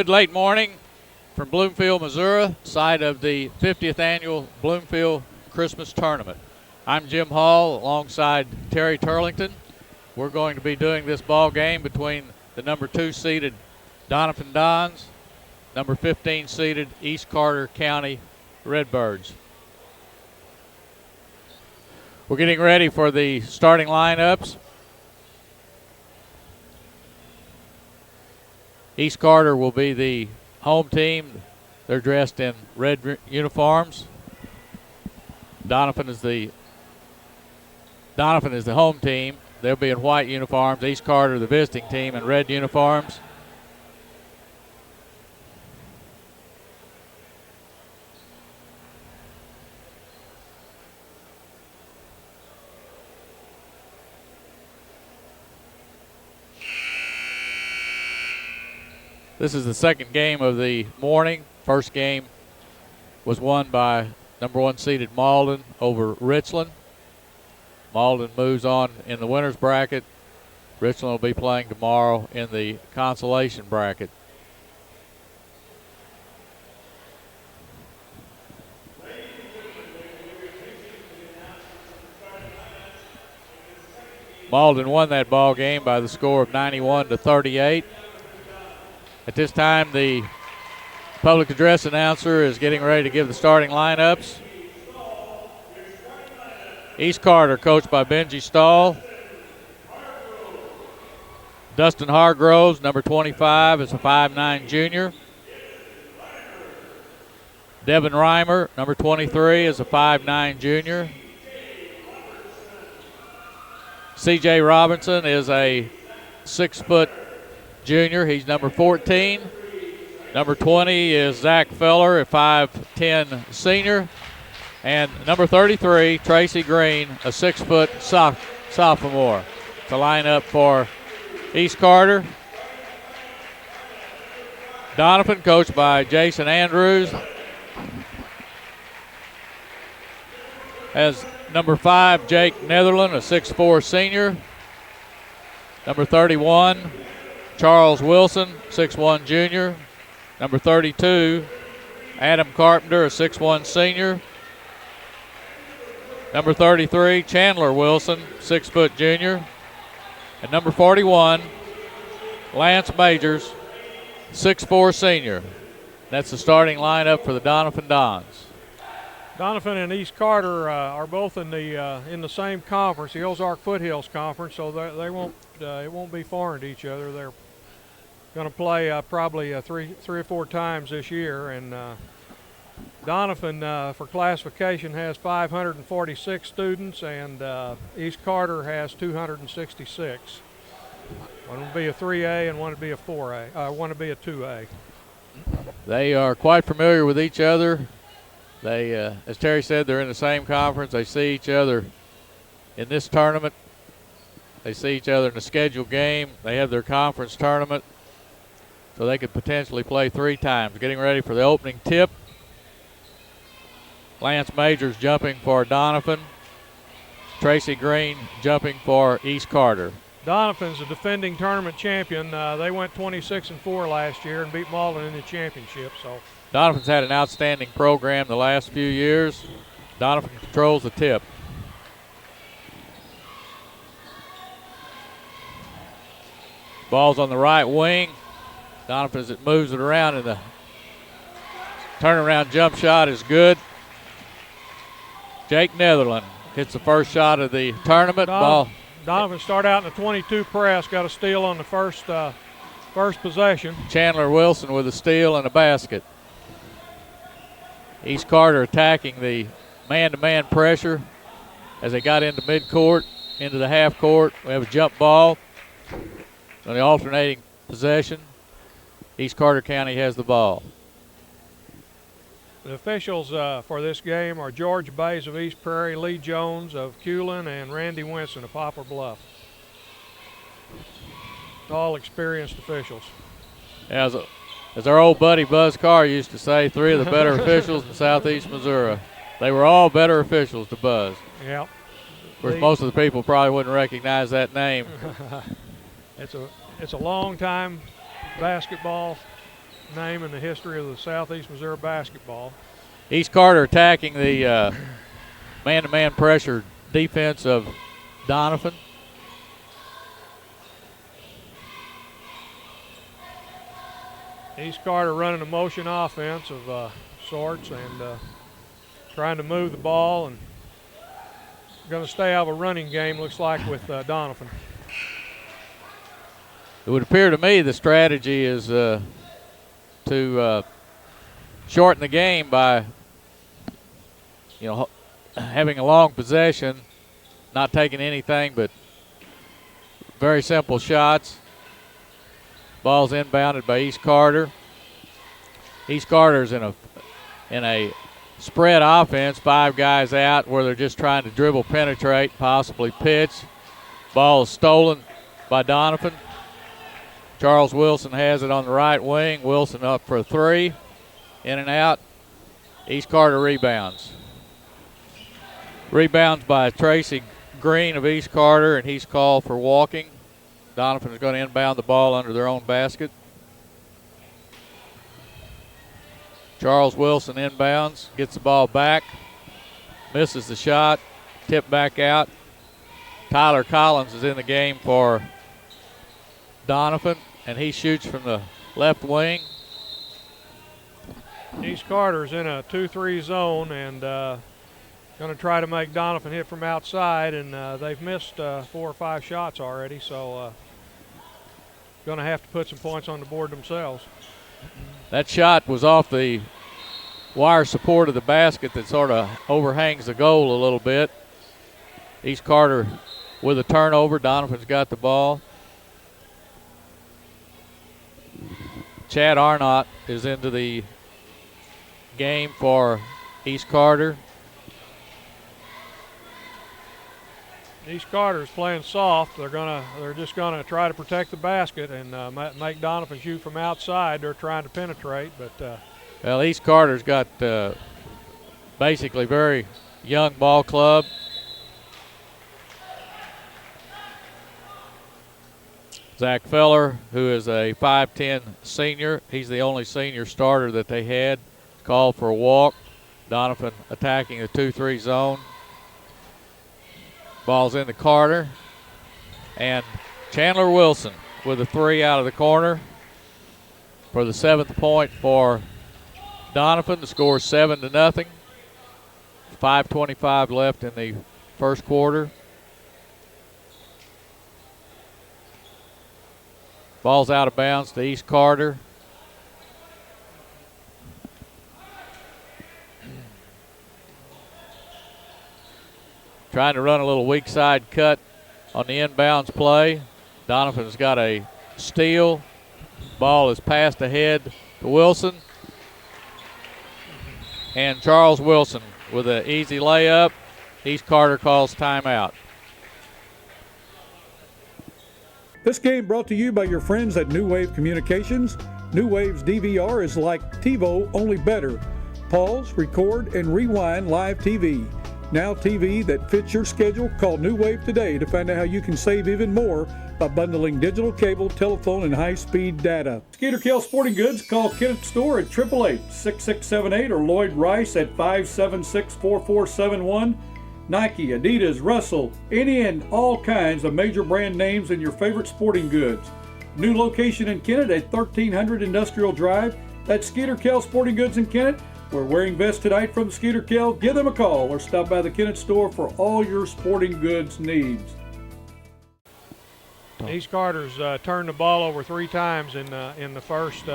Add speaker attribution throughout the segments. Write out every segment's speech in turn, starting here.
Speaker 1: Good late morning from Bloomfield, Missouri, site of the 50th annual Bloomfield Christmas Tournament. I'm Jim Hall alongside Terry Turlington. We're going to be doing this ball game between the number 2 seeded Doniphan Dons, number 15 seeded East Carter County Redbirds. We're getting ready for the starting lineups. East Carter will be the home team. They're dressed in red uniforms. Doniphan is the home team. They'll be in white uniforms. East Carter, the visiting team, in red uniforms. This is the second game of the morning. First game was won by number 1 seeded Malden over Richland. Malden moves on in the winner's bracket. Richland will be playing tomorrow in the consolation bracket. Malden won that ball game by the score of 91-38. At this time, the public address announcer is getting ready to give the starting lineups. East Carter, coached by Benji Stahl. Dustin Hargroves, number 25, is a 5'9" junior. Devin Reimer, number 23, is a 5'9" junior. C.J. Robinson is a 6-foot junior. He's number 14. Number 20 is Zach Feller, a 5'10" senior. And number 33, Tracy Green, a 6-foot sophomore. To line up for East Carter. Doniphan, coached by Jason Andrews, has number 5, Jake Netherland, a 6'4" senior. Number 31, Charles Wilson, 6'1" junior. Number 32, Adam Carpenter, a 6'1" senior. Number 33, Chandler Wilson, 6-foot junior. And number 41, Lance Majors, 6'4" senior. That's the starting lineup for the Doniphan Dons.
Speaker 2: Doniphan and East Carter are both in the same conference, the Ozark Foothills Conference, so they won't it won't be foreign to each other. They're going to play probably three or four times this year, and Doniphan for classification has 546 students, and East Carter has 266. One will be a 3A and one will be a 4A. One will be a 2A.
Speaker 1: They are quite familiar with each other. They, as Terry said, they're in the same conference. They see each other in this tournament. They see each other in the scheduled game. They have their conference tournament, so they could potentially play 3 times. Getting ready for the opening tip. Lance Majors jumping for Doniphan. Tracy Green jumping for East Carter.
Speaker 2: Doniphan's a defending tournament champion. They went 26-4 last year and beat Malden in the championship. So
Speaker 1: Doniphan's had an outstanding program the last few years. Doniphan controls the tip. Ball's on the right wing. Doniphan, as it moves it around, and the turnaround jump shot is good. Jake Netherland hits the first shot of the tournament.
Speaker 2: Doniphan started out in the 22 press, got a steal on the first possession.
Speaker 1: Chandler Wilson with a steal and a basket. East Carter attacking the man-to-man pressure as they got into midcourt, into the half court. We have a jump ball on the alternating possession. East Carter County has the ball.
Speaker 2: The officials for this game are George Bays of East Prairie, Lee Jones of Culin, and Randy Winston of Poplar Bluff. All experienced officials.
Speaker 1: As our old buddy Buzz Carr used to say, 3 of the better officials in southeast Missouri. They were all better officials to Buzz.
Speaker 2: Yep.
Speaker 1: Of course, most of the people probably wouldn't recognize that name.
Speaker 2: It's a long time basketball name in the history of the Southeast Missouri basketball.
Speaker 1: East Carter attacking the man-to-man pressure defense of Doniphan.
Speaker 2: East Carter running a motion offense of sorts and trying to move the ball and going to stay out of a running game, looks like, with Doniphan.
Speaker 1: It would appear to me the strategy is to shorten the game by, having a long possession, not taking anything but very simple shots. Ball's inbounded by East Carter. East Carter's in a spread offense, 5 guys out where they're just trying to dribble, penetrate, possibly pitch. Ball is stolen by Doniphan. Charles Wilson has it on the right wing. Wilson up for a 3. In and out. East Carter rebounds. Rebounds by Tracy Green of East Carter, and he's called for walking. Doniphan is going to inbound the ball under their own basket. Charles Wilson inbounds, gets the ball back, misses the shot, tipped back out. Tyler Collins is in the game for Doniphan, and he shoots from the left wing.
Speaker 2: East Carter's in a 2-3 zone and going to try to make Doniphan hit from outside, and they've missed 4 or 5 shots already, so going to have to put some points on the board themselves.
Speaker 1: That shot was off the wire support of the basket that sort of overhangs the goal a little bit. East Carter with a turnover. Doniphan's got the ball. Chad Arnott is into the game for East Carter.
Speaker 2: East Carter's playing soft. They're just gonna try to protect the basket and make Doniphan shoot from outside. They're trying to penetrate, but
Speaker 1: well, East Carter's got basically very young ball club. Zach Feller, who is a 5'10" senior, he's the only senior starter that they had. Called for a walk. Doniphan attacking the 2-3 zone. Ball's in to Carter. And Chandler Wilson with a 3 out of the corner for the 7th point for Doniphan. The score is 7-0. 5:25 left in the first quarter. Ball's out of bounds to East Carter. Trying to run a little weak side cut on the inbounds play. Doniphan's got a steal. Ball is passed ahead to Wilson. And Charles Wilson with an easy layup. East Carter calls timeout.
Speaker 3: This game brought to you by your friends at New Wave Communications. New Wave's DVR is like TiVo, only better. Pause, record, and rewind live TV. Now TV that fits your schedule. Call New Wave today to find out how you can save even more by bundling digital cable, telephone, and high-speed data. Skeeter Kell Sporting Goods. Call Kenneth Store at 888-6678 or Lloyd Rice at 576-4471. Nike, Adidas, Russell, any and all kinds of major brand names in your favorite sporting goods. New location in Kennett at 1300 Industrial Drive. That's Skeeter Kell Sporting Goods in Kennett. We're wearing vests tonight from Skeeter Kell. Give them a call or stop by the Kennett store for all your sporting goods needs.
Speaker 2: East Carter's turned the ball over 3 times in the first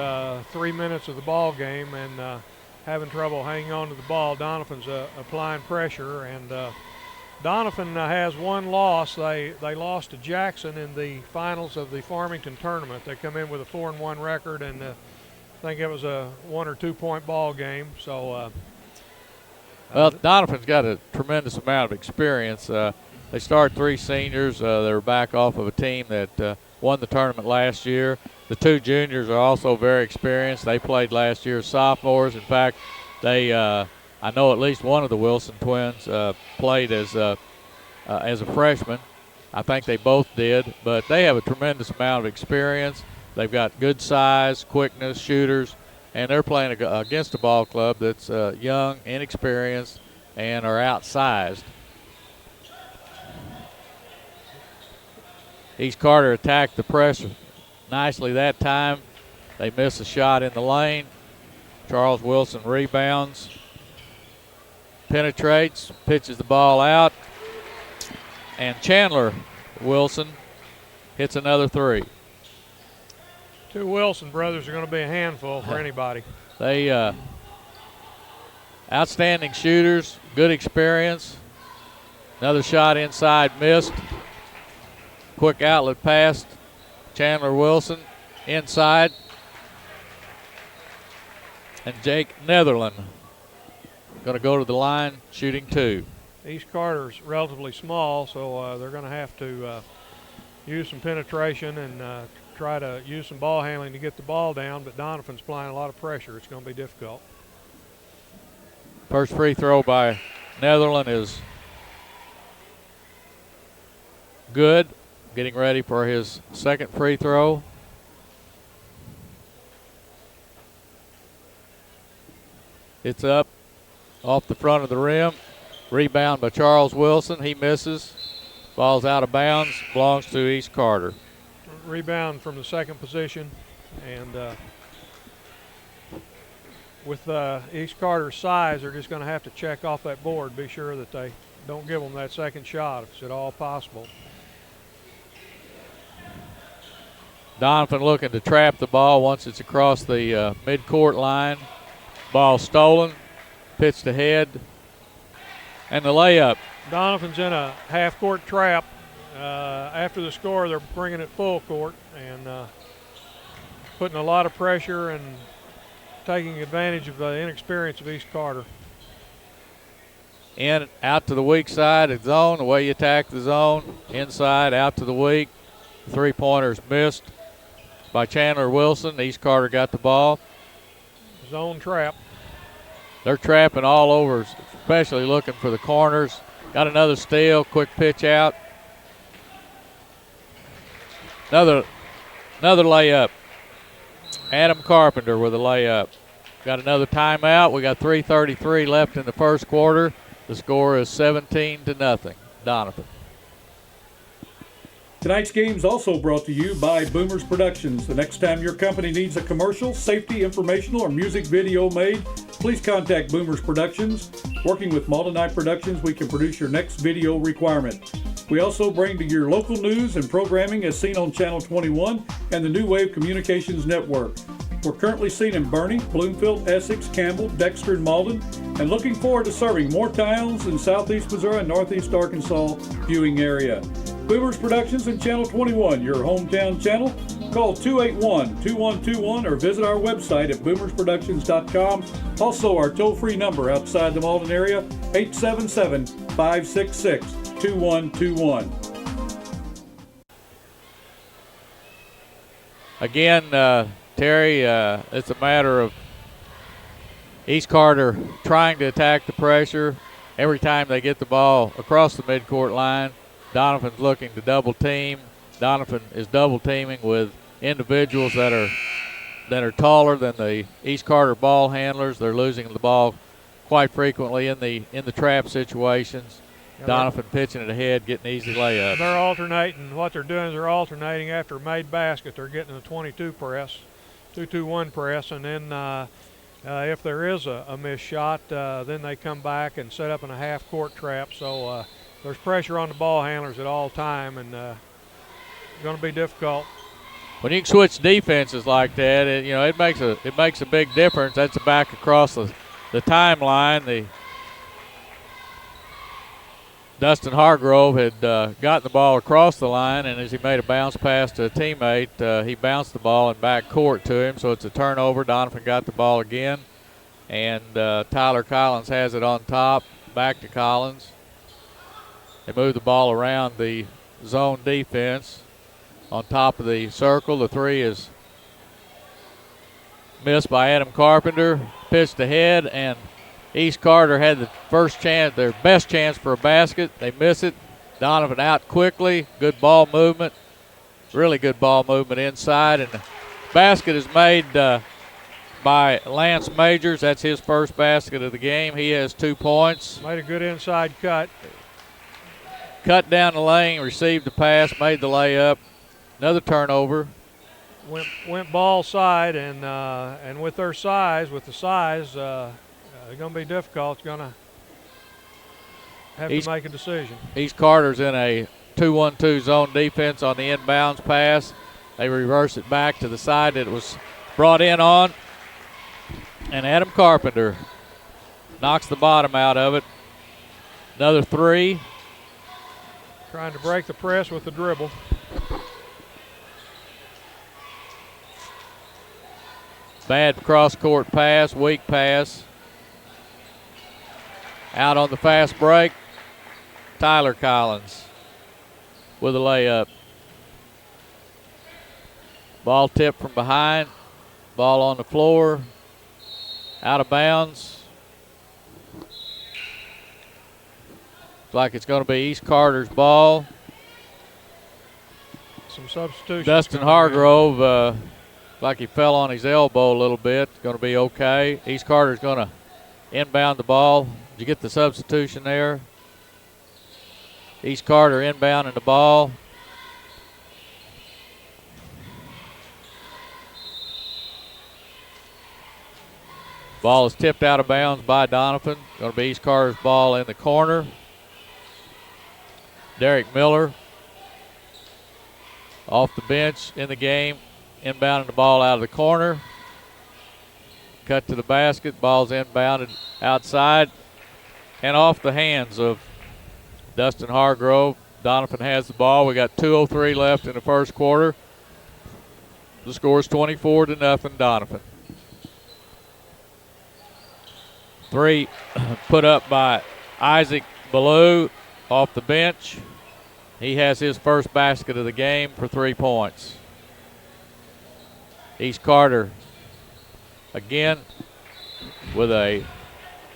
Speaker 2: 3 minutes of the ball game and having trouble hanging on to the ball. Doniphan's applying pressure, and Doniphan has one loss. They lost to Jackson in the finals of the Farmington tournament. They come in with a 4-1 record, and I think it was a 1 or 2 point ball game. So,
Speaker 1: well, Doniphan's got a tremendous amount of experience. They start 3 seniors. They're back off of a team that won the tournament last year. The 2 juniors are also very experienced. They played last year as sophomores. In fact, they I know at least one of the Wilson twins played as a freshman. I think they both did, but they have a tremendous amount of experience. They've got good size, quickness, shooters. and they're playing against a ball club that's young, inexperienced, and are outsized. East Carter attacked the pressure nicely that time. They miss a shot in the lane. Charles Wilson rebounds, penetrates, pitches the ball out, and Chandler Wilson hits another three.
Speaker 2: Two Wilson brothers are going to be a handful for anybody.
Speaker 1: They outstanding shooters, good experience. Another shot inside missed. Quick outlet pass. Chandler Wilson inside. And Jake Netherland going to go to the line, shooting two.
Speaker 2: East Carter's relatively small, so they're going to have to use some penetration and try to use some ball handling to get the ball down, but Doniphan's applying a lot of pressure. It's going to be difficult.
Speaker 1: First free throw by Netherland is good. Getting ready for his second free throw. It's up off the front of the rim. Rebound by Charles Wilson. He misses. Ball's out of bounds. Belongs to East Carter.
Speaker 2: Rebound from the second position. And with East Carter's size, they're just going to have to check off that board, be sure that they don't give them that second shot if it's at all possible.
Speaker 1: Doniphan looking to trap the ball once it's across the midcourt line. Ball stolen, pitched ahead, and the layup.
Speaker 2: Doniphan's in a half-court trap. After the score, they're bringing it full court and putting a lot of pressure and taking advantage of the inexperience of East Carter.
Speaker 1: In, out to the weak side of the zone, the way you attack the zone. Inside, out to the weak. Three-pointers missed by Chandler Wilson. East Carter got the ball.
Speaker 2: Zone trap.
Speaker 1: They're trapping all over, especially looking for the corners. Got another steal, quick pitch out. Another layup. Adam Carpenter with a layup. Got another timeout. We got 3:33 left in the first quarter. The score is 17-0. Doniphan.
Speaker 3: Tonight's game is also brought to you by Boomers Productions. The next time your company needs a commercial, safety, informational, or music video made, please contact Boomers Productions. Working with Maldenite Productions, we can produce your next video requirement. We also bring to your local news and programming as seen on Channel 21 and the New Wave Communications Network. We're currently seen in Bernie, Bloomfield, Essex, Campbell, Dexter, and Malden, and looking forward to serving more towns in southeast Missouri and northeast Arkansas viewing area. Boomers Productions and Channel 21, your hometown channel. Call 281-2121 or visit our website at boomersproductions.com. Also, our toll-free number outside the Malden area, 877-566-2121.
Speaker 1: Again, Terry, it's a matter of East Carter trying to attack the pressure. Every time they get the ball across the midcourt line, Doniphan's looking to double team. Doniphan is double teaming with individuals that are taller than the East Carter ball handlers. They're losing the ball quite frequently in the trap situations. Doniphan pitching it ahead, getting easy layups.
Speaker 2: They're alternating. What they're doing is they're alternating after a made basket. They're getting a 22 press, 2-2-1 press, and then if there is a missed shot, then they come back and set up in a half-court trap. So there's pressure on the ball handlers at all time, and it's going to be difficult.
Speaker 1: When you can switch defenses like that, it makes a big difference. That's a back across the timeline. Dustin Hargrove had gotten the ball across the line, and as he made a bounce pass to a teammate, he bounced the ball in back court to him, so it's a turnover. Doniphan got the ball again, and Tyler Collins has it on top, back to Collins. They move the ball around the zone defense on top of the circle. The three is missed by Adam Carpenter, pitched ahead, and East Carter had the first chance, their best chance for a basket. They miss it. Doniphan out quickly. Good ball movement. Really good ball movement inside. And the basket is made by Lance Majors. That's his first basket of the game. He has 2 points.
Speaker 2: Made a good inside cut.
Speaker 1: Cut down the lane, received the pass, made the layup. Another turnover.
Speaker 2: Went ball side, and with their size, it's going to be difficult. It's going to have to make a decision.
Speaker 1: East Carter's in a 2-1-2 zone defense on the inbounds pass. They reverse it back to the side that it was brought in on. And Adam Carpenter knocks the bottom out of it. Another 3.
Speaker 2: Trying to break the press with the dribble.
Speaker 1: Bad cross-court pass, weak pass. Out on the fast break, Tyler Collins with a layup. Ball tipped from behind. Ball on the floor. Out of bounds. Looks like it's going to be East Carter's ball.
Speaker 2: Some substitutions.
Speaker 1: Dustin Hargrove, like he fell on his elbow a little bit. Going to be okay. East Carter's going to inbound the ball. Did you get the substitution there? East Carter inbounding the ball. Ball is tipped out of bounds by Doniphan. Going to be East Carter's ball in the corner. Derek Miller off the bench in the game, inbounding the ball out of the corner. Cut to the basket, ball's inbounded outside and off the hands of Dustin Hargrove. Doniphan has the ball. We got 2:03 left in the first quarter. The score is 24-0, Doniphan. 3 put up by Isaac Ballou off the bench. He has his first basket of the game for 3 points. East Carter again with a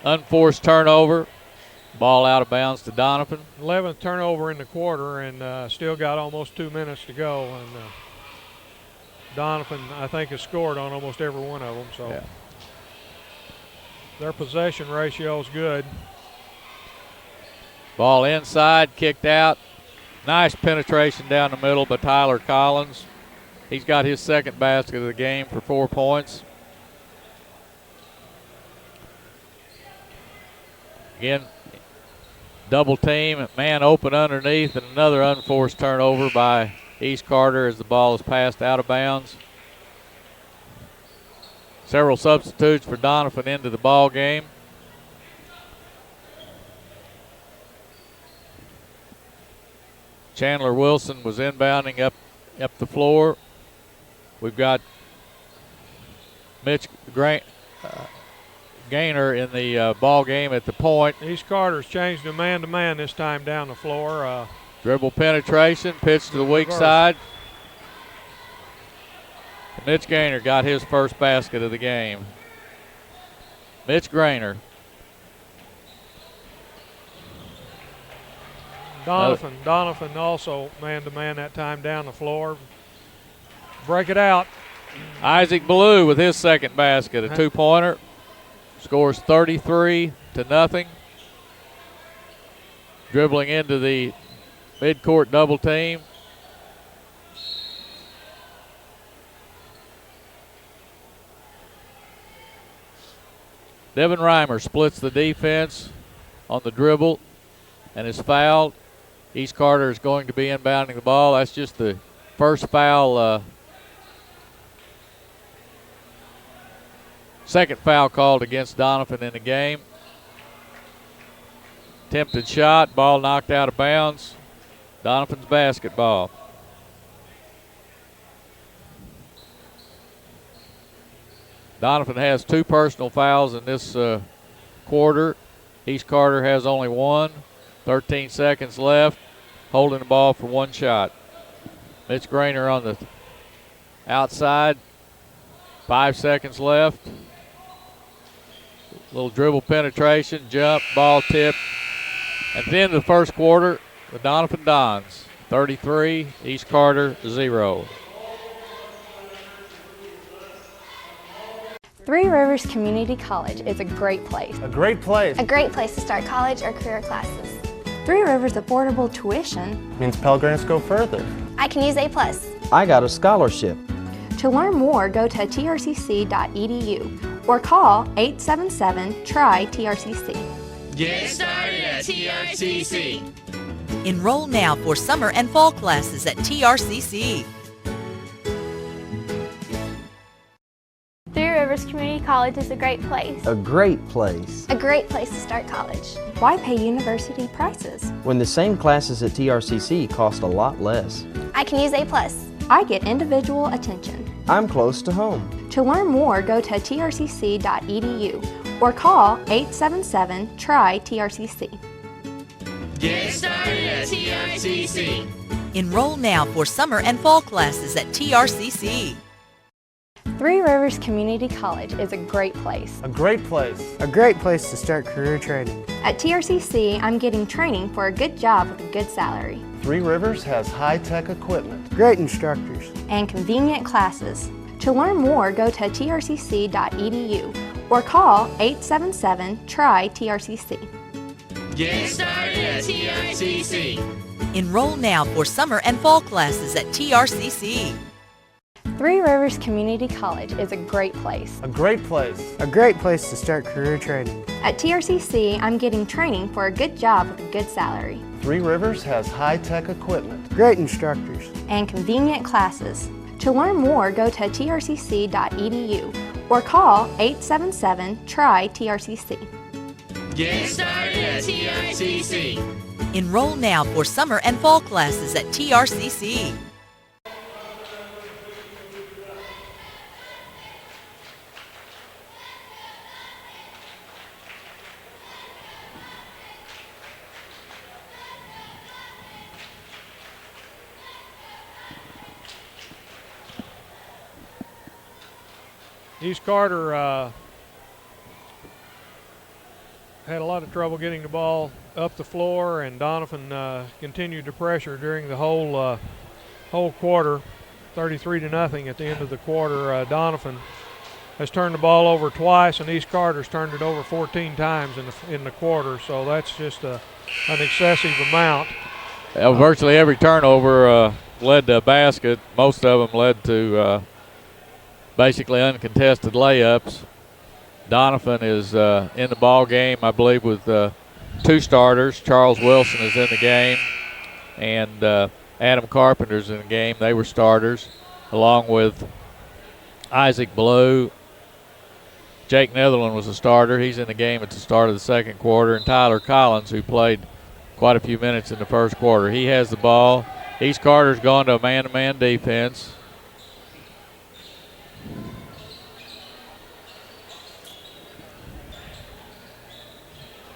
Speaker 1: unforced turnover. Ball out of bounds to Doniphan.
Speaker 2: 11th turnover in the quarter, and still got almost 2 minutes to go. And Doniphan, I think, has scored on almost every one of them. So their possession ratio is good.
Speaker 1: Ball inside, kicked out. Nice penetration down the middle by Tyler Collins. He's got his second basket of the game for 4 points. Again, double team, man open underneath, and another unforced turnover by East Carter as the ball is passed out of bounds. Several substitutes for Doniphan into the ball game. Chandler Wilson was inbounding up the floor. We've got Mitch Gaynor in the ball game at the point.
Speaker 2: East Carter's changed to man-to-man this time down the floor.
Speaker 1: Dribble penetration, pitch to the weak side. Mitch Gaynor got his first basket of the game. Mitch Gaynor.
Speaker 2: Doniphan also man-to-man that time down the floor. Break it out.
Speaker 1: Isaac Ballou with his second basket, a 2-pointer. Scores 33-0. Dribbling into the midcourt double team. Devin Reimer splits the defense on the dribble and is fouled. East Carter is going to be inbounding the ball. That's just the first foul, second foul called against Doniphan in the game. Attempted shot, ball knocked out of bounds. Doniphan's basketball. Doniphan has 2 personal fouls in this quarter. East Carter has only 1. 13 seconds left, holding the ball for 1 shot. Mitch Gaynor on the outside, 5 seconds left. Little dribble penetration, jump, ball tip. At the end of the first quarter, the Doniphan Dons, 33, East Carter 0.
Speaker 4: Three Rivers Community College is a great place.
Speaker 5: A great place.
Speaker 6: A great place to start college or career classes.
Speaker 4: Three Rivers affordable tuition
Speaker 5: Means Pell Grants go further.
Speaker 6: I can use A+.
Speaker 7: I got a scholarship.
Speaker 4: To learn more, go to trcc.edu or call 877-TRY-TRCC.
Speaker 8: Get started at TRCC.
Speaker 9: Enroll now for summer and fall classes at TRCC.
Speaker 6: Three Rivers Community College is a great place.
Speaker 7: A great place.
Speaker 6: A great place to start college.
Speaker 4: Why pay university prices?
Speaker 7: When the same classes at TRCC cost a lot less.
Speaker 6: I can use A+.
Speaker 4: I get individual attention.
Speaker 7: I'm close to home.
Speaker 4: To learn more, go to trcc.edu or call 877-TRY-TRCC.
Speaker 8: Get started at TRCC.
Speaker 9: Enroll now for summer and fall classes at TRCC.
Speaker 4: Three Rivers Community College is a great place.
Speaker 5: A great place.
Speaker 10: A great place to start career training.
Speaker 4: At TRCC, I'm getting training for a good job with a good salary.
Speaker 5: Three Rivers has high-tech equipment.
Speaker 10: Great instructors.
Speaker 4: And convenient classes. To learn more, go to trcc.edu or call 877-TRY-TRCC.
Speaker 8: Get started at TRCC.
Speaker 9: Enroll now for summer and fall classes at TRCC.
Speaker 4: Three Rivers Community College is a great place.
Speaker 5: A great place.
Speaker 10: A great place to start career training.
Speaker 4: At TRCC, I'm getting training for a good job with a good salary.
Speaker 5: Three Rivers has high-tech equipment.
Speaker 10: Great instructors.
Speaker 4: And convenient classes. To learn more, go to trcc.edu or call 877-TRY-TRCC.
Speaker 8: Get started at TRCC.
Speaker 9: Enroll now for summer and fall classes at TRCC.
Speaker 2: East Carter had a lot of trouble getting the ball up the floor, and Doniphan continued to pressure during the whole quarter, 33-0 at the end of the quarter. Doniphan has turned the ball over twice, and East Carter's turned it over 14 times in the quarter, so that's just an excessive amount.
Speaker 1: Virtually every turnover led to a basket. Most of them led to basically uncontested layups. Doniphan is in the ball game, I believe, with two starters. Charles Wilson is in the game, and Adam Carpenter's in the game. They were starters, along with Isaac Blue. Jake Netherland was a starter. He's in the game at the start of the second quarter, and Tyler Collins, who played quite a few minutes in the first quarter. He has the ball. East Carter's gone to a man-to-man defense.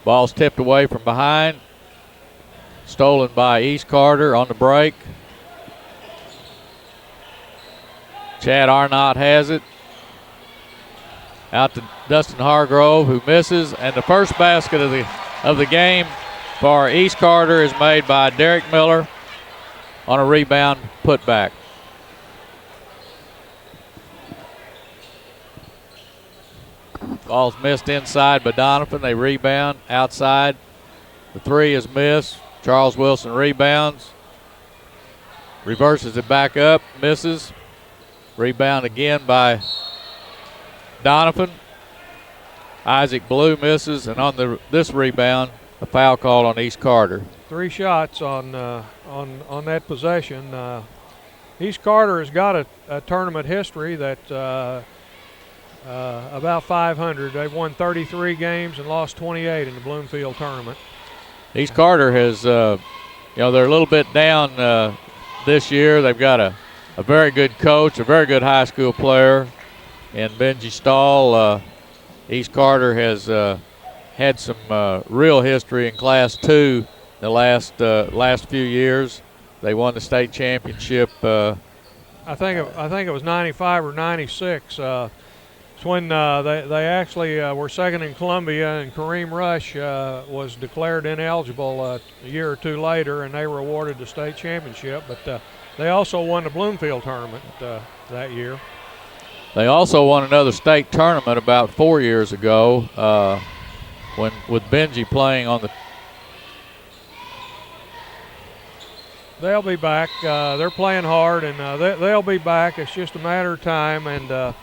Speaker 1: Ball's tipped away from behind. Stolen by East Carter on the break. Chad Arnott has it. Out to Dustin Hargrove, who misses. And the first basket of the game for East Carter is made by Derek Miller on a rebound putback. Ball's missed inside by Doniphan. They rebound outside. The three is missed. Charles Wilson rebounds. Reverses it back up. Misses. Rebound again by Doniphan. Isaac Blue misses. And on this rebound, a foul call on East Carter.
Speaker 2: 3 shots on that possession. East Carter has got a tournament history that about 500. They've won 33 games and lost 28 in the Bloomfield tournament.
Speaker 1: East Carter has, they're a little bit down this year. They've got a very good coach, a very good high school player in Benji Stahl. East Carter has had some real history in Class 2 the last few years. They won the state championship.
Speaker 2: I think it was 95 or 96. It's when they actually were second in Columbia, and Kareem Rush was declared ineligible a year or two later, and they were awarded the state championship. But they also won the Bloomfield tournament that year.
Speaker 1: They also won another state tournament about 4 years ago when with Benji playing on the.
Speaker 2: They'll be back. They're playing hard, and they'll be back. It's just a matter of time. And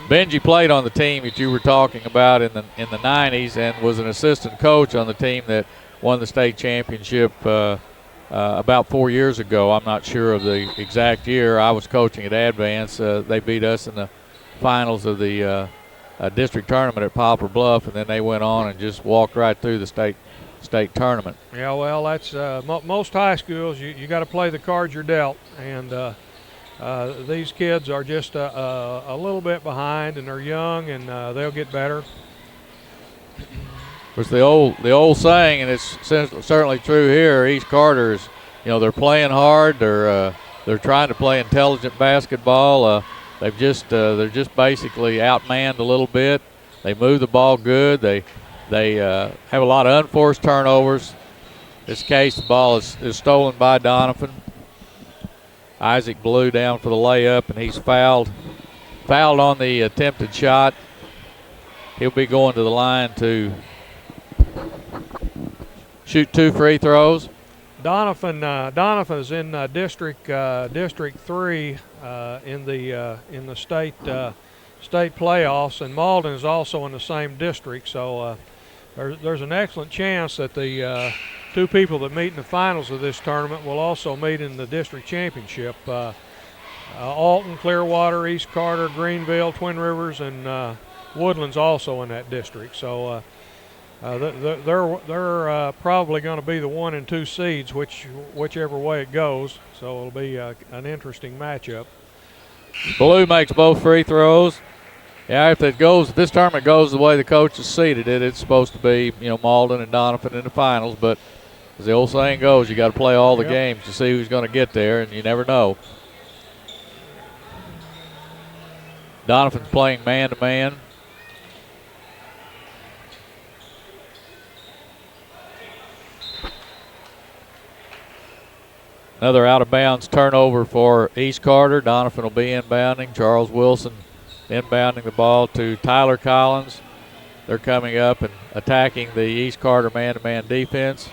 Speaker 1: Benji played on the team that you were talking about in the 90s and was an assistant coach on the team that won the state championship about 4 years ago. I'm not sure of the exact year. I was coaching at Advance. They beat us in the finals of the district tournament at Poplar Bluff, and then they went on and just walked right through the state tournament.
Speaker 2: Yeah, well, that's most high schools. You got to play the cards you're dealt, and these kids are just a little bit behind, and they're young, and they'll get better.
Speaker 1: It's the old saying, and it's certainly true here. East Carter is, they're playing hard. They're trying to play intelligent basketball. They're just basically outmanned a little bit. They move the ball good. They have a lot of unforced turnovers. In this case, the ball is stolen by Doniphan. Isaac Blue down for the layup, and he's fouled on the attempted shot. He'll be going to the line to shoot 2 free throws.
Speaker 2: Doniphan is in District 3 in the state playoffs, and Malden is also in the same district. So there's an excellent chance that the 2 people that meet in the finals of this tournament will also meet in the district championship. Alton, Clearwater, East Carter, Greenville, Twin Rivers, and Woodland's also in that district. So they're probably going to be the 1 and 2 seeds, whichever way it goes. So it'll be an interesting matchup.
Speaker 1: Blue makes both free throws. Yeah, if this tournament goes the way the coach has seeded it, it's supposed to be, Malden and Doniphan in the finals. But as the old saying goes, you got to play all the games to see who's going to get there, and you never know. Doniphan's playing man-to-man. Another out-of-bounds turnover for East Carter. Doniphan will be inbounding. Charles Wilson inbounding the ball to Tyler Collins. They're coming up and attacking the East Carter man-to-man defense.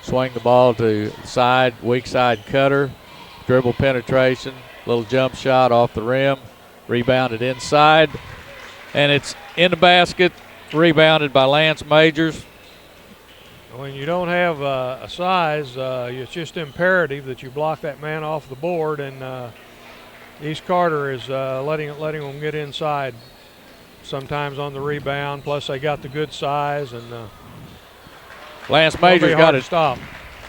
Speaker 1: Swing the ball to side, weak side cutter. Dribble penetration, little jump shot off the rim. Rebounded inside. And it's in the basket, rebounded by Lance Majors.
Speaker 2: When you don't have a size, it's just imperative that you block that man off the board, and East Carter is letting them get inside sometimes on the rebound. Plus, they got the good size, and
Speaker 1: Lance Majors got
Speaker 2: to stop.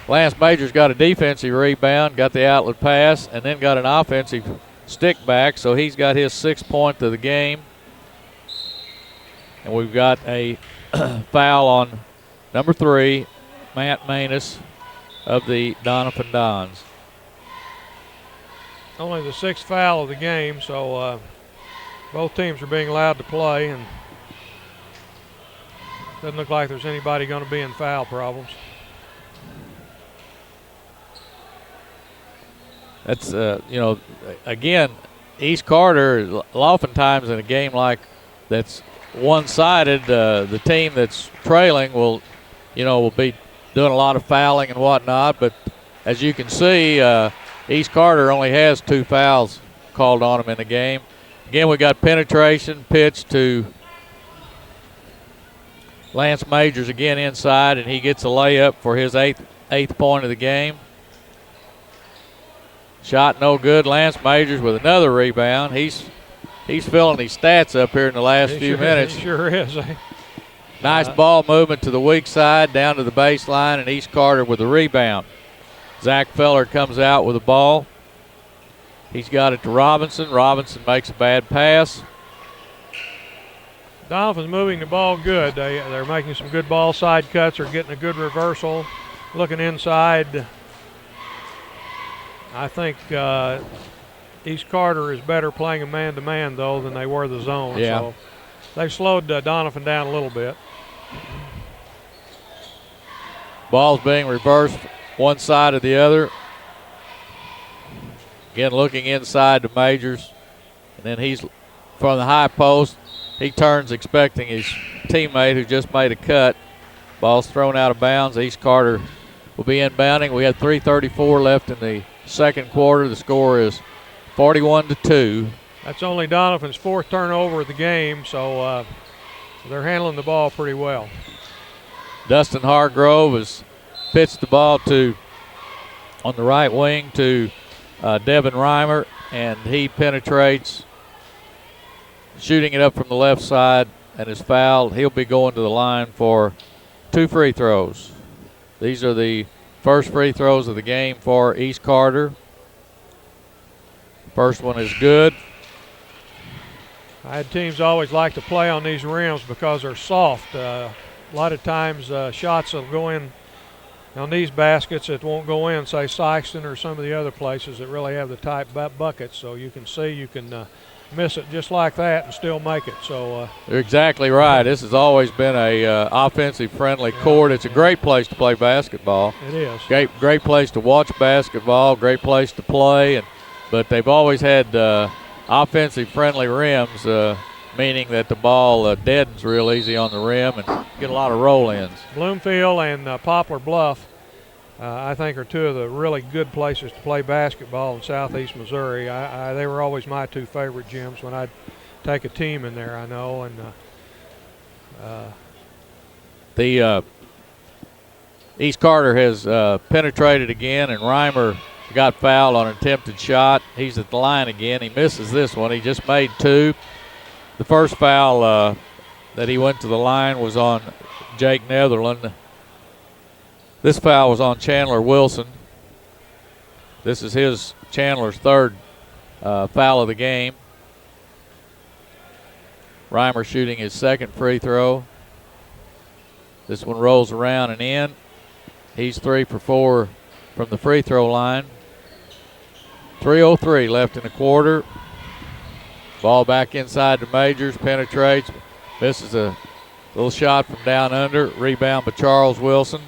Speaker 1: Lance Majors got a defensive rebound, got the outlet pass, and then got an offensive stick back. So he's got his 6th point of the game, and we've got a foul on number 3, Matt Manus of the Doniphan Dons.
Speaker 2: Only the 6th foul of the game, so both teams are being allowed to play, and doesn't look like there's anybody going to be in foul problems.
Speaker 1: That's, again, East Carter, oftentimes in a game like that's one-sided, the team that's trailing will be doing a lot of fouling and whatnot. But as you can see, East Carter only has 2 fouls called on him in the game. Again, we got penetration, pitch to Lance Majors again inside, and he gets a layup for his eighth point of the game. Shot no good. Lance Majors with another rebound. He's filling these stats up here in the last few minutes.
Speaker 2: He sure is.
Speaker 1: Nice ball movement to the weak side, down to the baseline, and East Carter with the rebound. Zach Feller comes out with the ball. He's got it to Robinson. Robinson makes a bad pass.
Speaker 2: Doniphan's moving the ball good. They're making some good ball side cuts. They're getting a good reversal. Looking inside. I think East Carter is better playing a man-to-man, though, than they were the zone.
Speaker 1: Yeah.
Speaker 2: So they've slowed Doniphan down a little bit.
Speaker 1: Ball's being reversed one side or the other. Again, looking inside to Majors. And then he's from the high post. He turns expecting his teammate who just made a cut. Ball's thrown out of bounds. East Carter will be inbounding. We had 3:34 left in the second quarter. The score is 41-2.
Speaker 2: That's only Doniphan's 4th turnover of the game, so they're handling the ball pretty well.
Speaker 1: Dustin Hargrove has pitched the ball to on the right wing to Devin Reimer, and he penetrates, shooting it up from the left side, and is fouled. He'll be going to the line for 2 free throws. These are the first free throws of the game for East Carter. First one is good.
Speaker 2: I had teams always like to play on these rims because they're soft. A lot of times shots will go in on these baskets that won't go in, say Sykeston or some of the other places that really have the tight buckets. So you can see you can miss it just like that and still make it. So
Speaker 1: you're exactly right. This has always been a offensive-friendly court. It's a great place to play basketball.
Speaker 2: It is.
Speaker 1: Great place to watch basketball. Great place to play. But they've always had offensive-friendly rims, meaning that the ball deadens real easy on the rim and get a lot of roll-ins.
Speaker 2: Bloomfield and Poplar Bluff, I think, are 2 of the really good places to play basketball in southeast Missouri. They were always my 2 favorite gyms when I'd take a team in there, I know. And
Speaker 1: the East Carter has penetrated again, and Reimer got fouled on an attempted shot. He's at the line again. He misses this one. He just made 2. The first foul that he went to the line was on Jake Netherland. This foul was on Chandler Wilson. This is Chandler's 3rd foul of the game. Reimer shooting his 2nd free throw. This one rolls around and in. He's 3 for 4 from the free throw line. 3:03 left in the quarter. Ball back inside to Majors, penetrates, misses a little shot from down under. Rebound by Charles Wilson.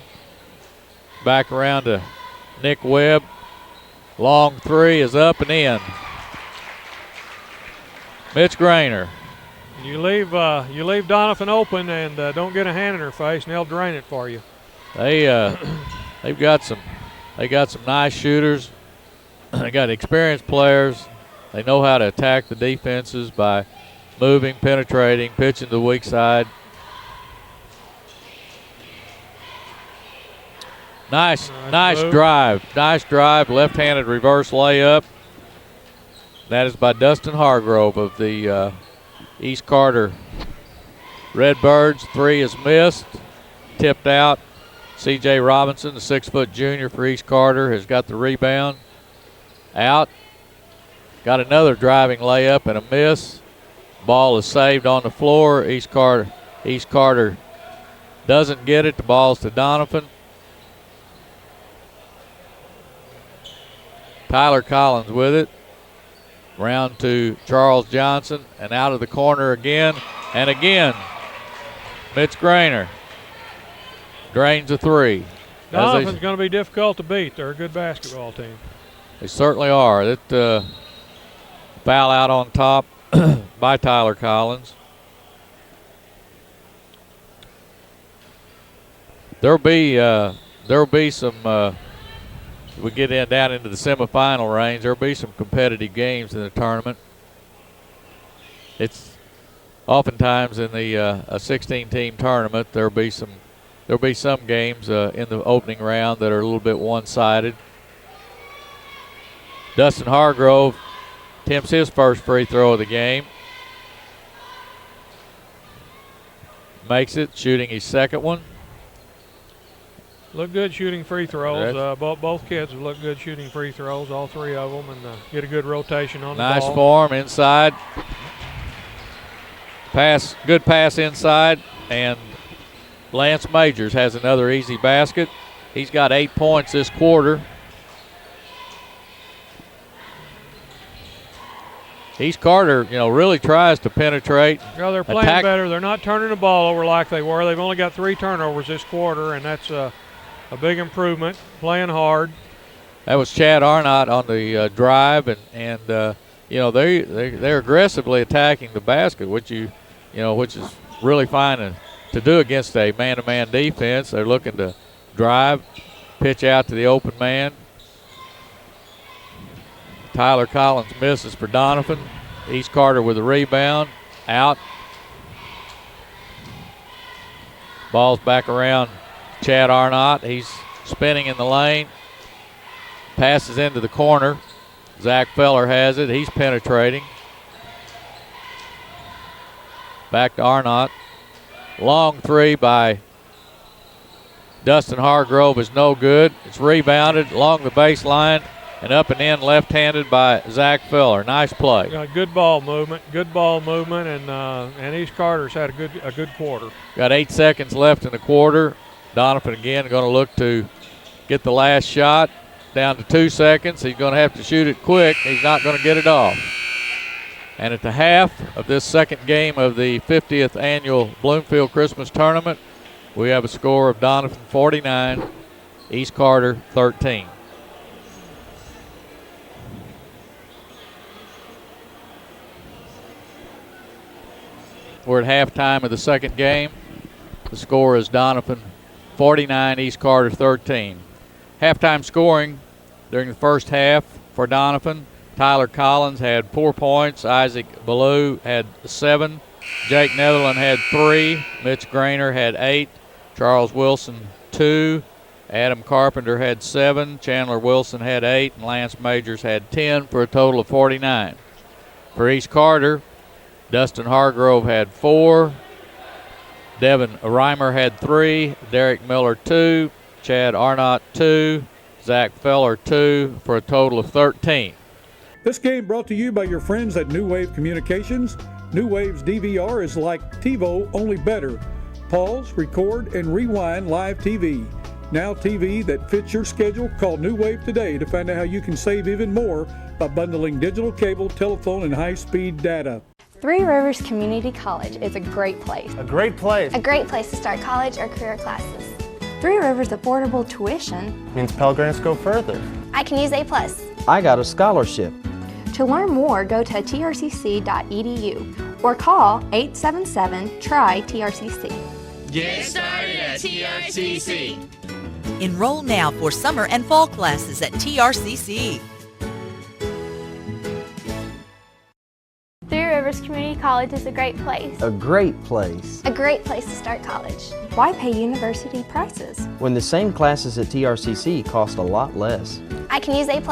Speaker 1: Back around to Nick Webb. Long 3 is up and in. Mitch Grainer.
Speaker 2: You leave Doniphan open and don't get a hand in her face, and they'll drain it for you.
Speaker 1: They've got some nice shooters. They got experienced players. They know how to attack the defenses by moving, penetrating, pitching to the weak side. Nice drive. Nice drive. Left-handed reverse layup. That is by Dustin Hargrove of the East Carter Redbirds. 3 is missed. Tipped out. C.J. Robinson, the 6-foot junior for East Carter, has got the rebound. Out. Got another driving layup and a miss. Ball is saved on the floor. East Carter doesn't get it. The ball's to Doniphan. Tyler Collins with it. Round to Charles Johnson, and out of the corner again. And again, Mitch Grainer drains a 3.
Speaker 2: Doniphan's going to be difficult to beat. They're a good basketball team.
Speaker 1: They certainly are. That foul out on top by Tyler Collins. There'll be some. We get down into the semifinal range. There'll be some competitive games in the tournament. It's oftentimes in the a 16-team tournament. There'll be some games in the opening round that are a little bit one-sided. Dustin Hargrove attempts his first free throw of the game. Makes it, shooting his 2nd one.
Speaker 2: Look good shooting free throws. Both kids have looked good shooting free throws, all 3 of them, and get a good rotation on the ball.
Speaker 1: Nice form inside. Good pass inside, and Lance Majors has another easy basket. He's got 8 points this quarter. East Carter, really tries to penetrate.
Speaker 2: Well, they're playing better. They're not turning the ball over like they were. They've only got 3 turnovers this quarter, and that's a big improvement. Playing hard.
Speaker 1: That was Chad Arnott on the drive, and you know they're aggressively attacking the basket, which which is really fine to do against a man-to-man defense. They're looking to drive, pitch out to the open man. Tyler Collins misses for Doniphan. East Carter with a rebound, out. Ball's back around Chad Arnott. He's spinning in the lane. Passes into the corner. Zach Feller has it. He's penetrating. Back to Arnott. Long three by Dustin Hargrove is no good. It's rebounded along the baseline and up and in left-handed by Zach Feller. Nice play.
Speaker 2: Good ball movement, and East Carter's had a good quarter.
Speaker 1: Got 8 seconds left in the quarter. Doniphan again going to look to get the last shot. Down to 2 seconds. He's going to have to shoot it quick. He's not going to get it off. And at the half of this second game of the 50th annual Bloomfield Christmas Tournament, we have a score of Doniphan 49, East Carter 13. We're at halftime of the second game. The score is Doniphan 49, East Carter 13. Halftime scoring during the first half for Doniphan. Tyler Collins had 4 points. Isaac Ballou had 7. Jake Netherland had 3. Mitch Grainer had 8. Charles Wilson 2. Adam Carpenter had 7. Chandler Wilson had 8. And Lance Majors had 10 for a total of 49. For East Carter, Dustin Hargrove had 4. Devin Reimer had 3. Derek Miller 2. Chad Arnott 2. Zach Feller 2 for a total of 13.
Speaker 3: This game brought to you by your friends at New Wave Communications. New Wave's DVR is like TiVo, only better. Pause, record, and rewind live TV. Now TV that fits your schedule. Call New Wave today to find out how you can save even more by bundling digital cable, telephone, and high-speed data.
Speaker 4: Three Rivers Community College is a great place.
Speaker 5: A great place.
Speaker 6: A great place to start college or career classes.
Speaker 4: Three Rivers affordable tuition
Speaker 5: Means Pell Grants go further.
Speaker 6: I can use A+.
Speaker 7: I got a scholarship.
Speaker 4: To learn more, go to trcc.edu or call 877-TRY-TRCC.
Speaker 8: Get started at TRCC.
Speaker 9: Enroll now for summer and fall classes at TRCC.
Speaker 6: Three Rivers Community College is a great place.
Speaker 7: A great place.
Speaker 6: A great place to start college.
Speaker 4: Why pay university prices?
Speaker 7: When the same classes at TRCC cost a lot less.
Speaker 6: I can use A+.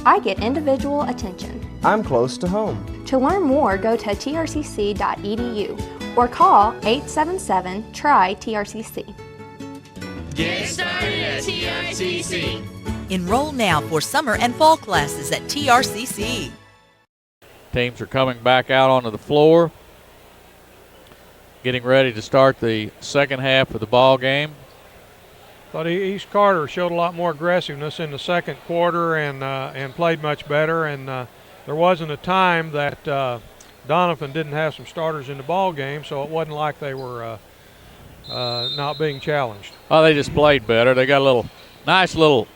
Speaker 4: I get individual attention.
Speaker 7: I'm close to home.
Speaker 4: To learn more, go to trcc.edu or call 877-TRY-TRCC.
Speaker 8: Get started at TRCC.
Speaker 9: Enroll now for summer and fall classes at TRCC.
Speaker 1: Teams are coming back out onto the floor, getting ready to start the second half of the ball game.
Speaker 2: Thought East Carter showed a lot more aggressiveness in the second quarter and played much better. And there wasn't a time that Doniphan didn't have some starters in the ball game, so it wasn't like they were not being challenged.
Speaker 1: Oh, they just played better. They got a nice little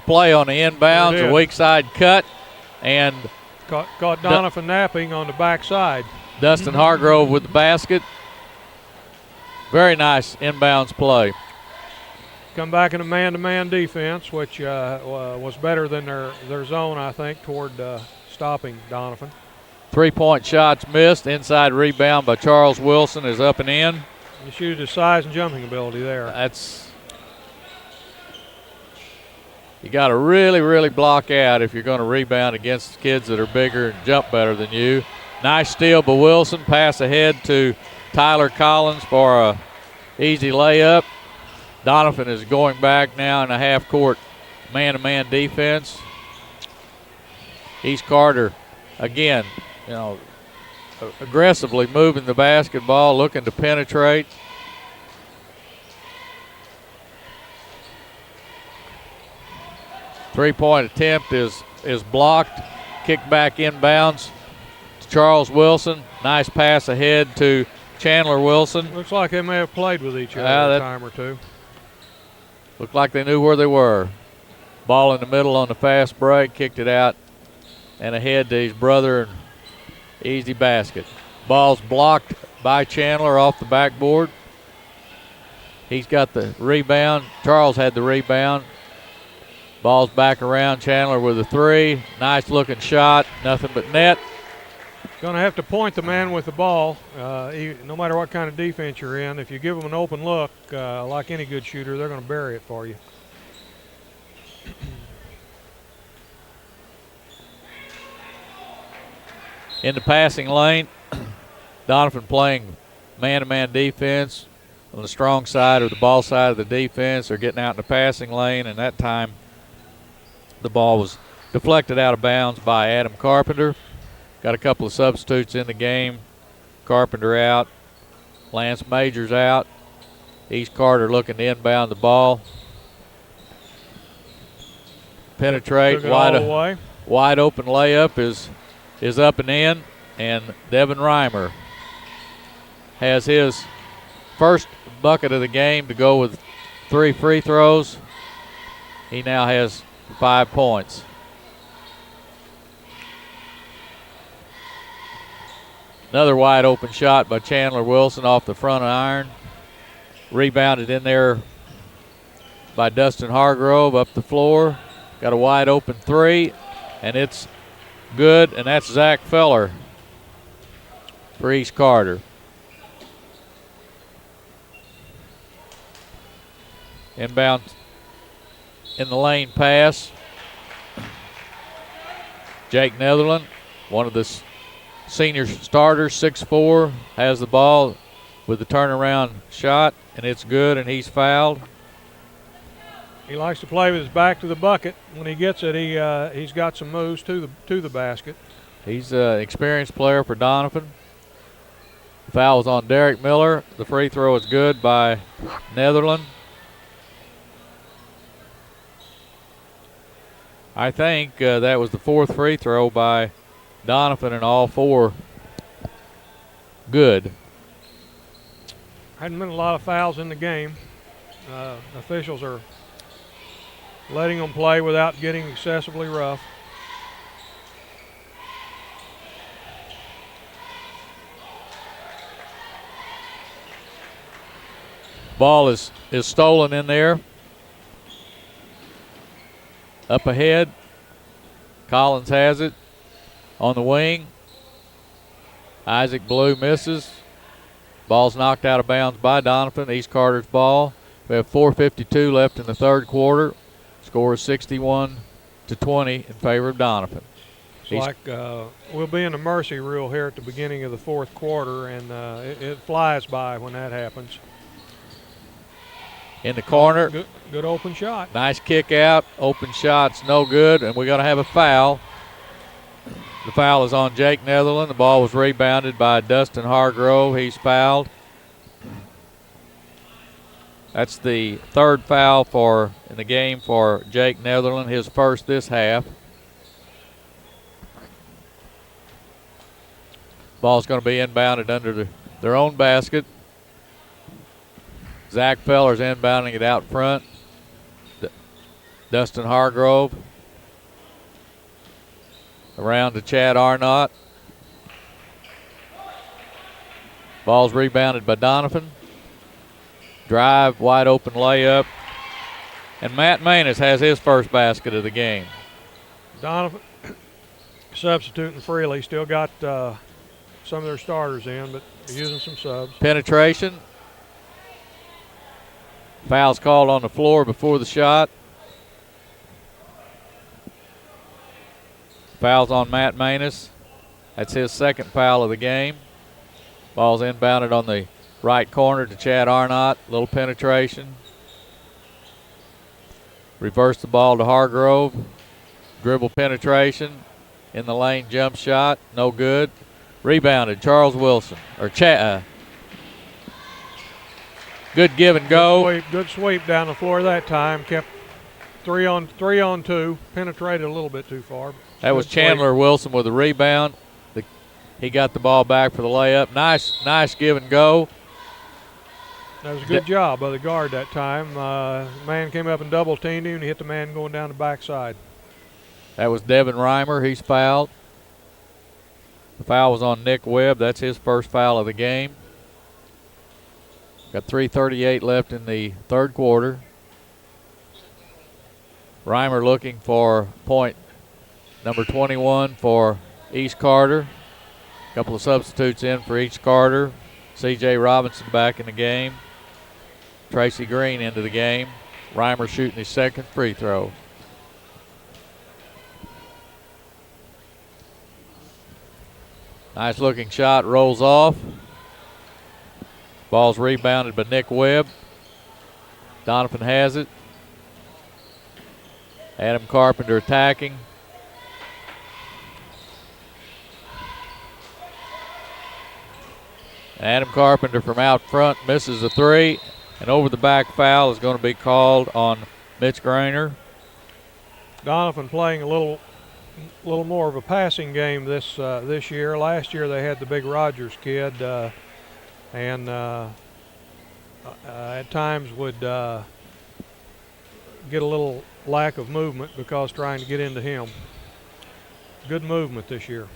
Speaker 1: play on the inbounds, a weak side cut, and
Speaker 2: caught Doniphan napping on the backside.
Speaker 1: Dustin Hargrove with the basket. Very nice inbounds play.
Speaker 2: Come back in a man-to-man defense, which was better than their zone, I think, toward stopping Doniphan.
Speaker 1: 3-point shots missed. Inside rebound by Charles Wilson is up and in.
Speaker 2: He showed his size and jumping ability there.
Speaker 1: You got to really block out if you're going to rebound against kids that are bigger and jump better than you. Nice steal by Wilson. Pass ahead to Tyler Collins for a easy layup. Doniphan is going back now in a half-court man-to-man defense. East Carter, again, aggressively moving the basketball, looking to penetrate. Three-point attempt is blocked. Kick back inbounds to Charles Wilson. Nice pass ahead to Chandler Wilson.
Speaker 2: Looks like they may have played with each other a time or two.
Speaker 1: Looked like they knew where they were. Ball in the middle on the fast break, kicked it out and ahead to his brother, and easy basket. Ball's blocked by Chandler off the backboard. He's got the rebound. Charles had the rebound. Ball's back around. Chandler with a three. Nice looking shot. Nothing but net.
Speaker 2: Going to have to point the man with the ball, no matter what kind of defense you're in. If you give them an open look, like any good shooter, they're going to bury it for you.
Speaker 1: In the passing lane, Doniphan playing man-to-man defense on the strong side or the ball side of the defense. They're getting out in the passing lane, and that time the ball was deflected out of bounds by Adam Carpenter. Got a couple of substitutes in the game. Carpenter out. Lance Majors out. East Carter looking to inbound the ball. Penetrate. Wide open layup is up and in, and Devin Reimer has his first bucket of the game to go with 3 free throws. He now has 5 points. Another wide open shot by Chandler Wilson off the front iron. Rebounded in there by Dustin Hargrove up the floor. Got a wide open three, and it's good, and that's Zach Feller for East Carter. Inbound in the lane pass. Jake Netherland, one of the senior starters, 6'4", has the ball with the turnaround shot, and it's good, and he's fouled.
Speaker 2: He likes to play with his back to the bucket. When he gets it, he's got some moves to the basket.
Speaker 1: He's an experienced player for Doniphan. Foul is on Derek Miller. The free throw is good by Netherland. I think that was the 4th free throw by Doniphan, and all 4 good.
Speaker 2: Hadn't been a lot of fouls in the game. Officials are letting them play without getting excessively rough.
Speaker 1: Ball is stolen in there. Up ahead, Collins has it on the wing. Isaac Blue misses. Ball's knocked out of bounds by Doniphan. East Carter's ball. We have 4:52 left in the third quarter. Score is 61-20 in favor of Doniphan.
Speaker 2: It's like we'll be in the mercy rule here at the beginning of the fourth quarter, and it flies by when that happens.
Speaker 1: In the corner.
Speaker 2: Good open shot.
Speaker 1: Nice kick out. Open shot's no good, and we're going to have a foul. The foul is on Jake Netherland. The ball was rebounded by Dustin Hargrove. He's fouled. That's the 3rd foul in the game for Jake Netherland, his first this half. Ball's going to be inbounded under their own basket. Zach Feller's inbounding it out front. Dustin Hargrove. Around to Chad Arnott. Ball's rebounded by Doniphan. Drive, wide open layup. And Matt Maness has his first basket of the game.
Speaker 2: Doniphan substituting freely. Still got some of their starters in, but they're using some subs.
Speaker 1: Penetration. Foul's called on the floor before the shot. Foul's on Matt Maness. That's his 2nd foul of the game. Ball's inbounded on the right corner to Chad Arnott. Little penetration. Reverse the ball to Hargrove. Dribble penetration. In the lane, jump shot. No good. Rebounded, Charles Wilson. Or Chad. Good give and go.
Speaker 2: Good sweep down the floor that time. Kept 3 on 2. Penetrated a little bit too far.
Speaker 1: That was Chandler Wilson with the rebound. He got the ball back for the layup. Nice give and go.
Speaker 2: That was a good job by the guard that time. Man came up and double teamed him, and he hit the man going down the backside.
Speaker 1: That was Devin Reimer. He's fouled. The foul was on Nick Webb. That's his first foul of the game. Got 3:38 left in the third quarter. Reimer looking for point number 21 for East Carter. A couple of substitutes in for East Carter. C.J. Robinson back in the game. Tracy Green into the game. Reimer shooting his second free throw. Nice looking shot, rolls off. Ball's rebounded by Nick Webb. Doniphan has it. Adam Carpenter attacking. Adam Carpenter from out front misses a three, and over the back foul is going to be called on Mitch Grainer.
Speaker 2: Doniphan playing a little more of a passing game this year. Last year they had the big Rogers kid, and at times would get a little lack of movement because trying to get into him. Good movement this year.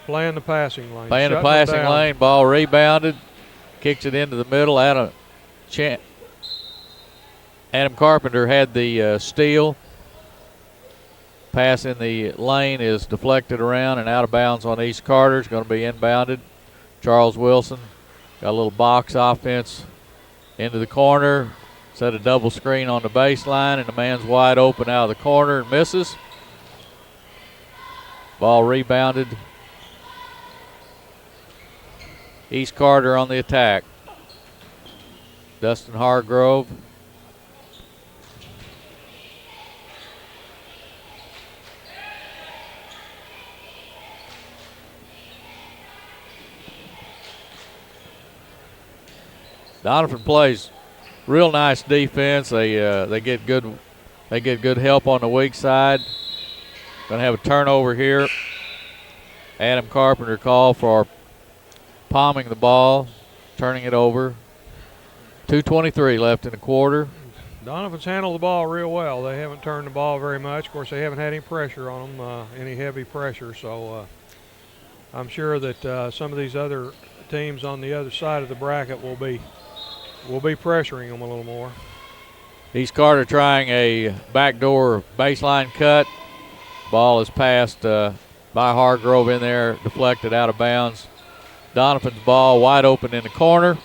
Speaker 2: Playing the passing lane.
Speaker 1: Playing the passing lane. Ball rebounded. Kicks it into the middle. Adam Carpenter had the steal. Pass in the lane is deflected around and out of bounds on East Carter. It's going to be inbounded. Charles Wilson got a little box offense into the corner. Set a double screen on the baseline, and the man's wide open out of the corner and misses. Ball rebounded. East Carter on the attack. Dustin Hargrove. Doniphan plays real nice defense. They get good help on the weak side. Going to have a turnover here. Adam Carpenter called for palming the ball, turning it over. 2:23 left in the quarter.
Speaker 2: Doniphan's handled the ball real well. They haven't turned the ball very much. Of course, they haven't had any pressure on them, any heavy pressure. So I'm sure that some of these other teams on the other side of the bracket will be pressuring them a little more.
Speaker 1: East Carter trying a backdoor baseline cut. Ball is passed by Hargrove in there, deflected out of bounds. Doniphan's ball wide open in the corner.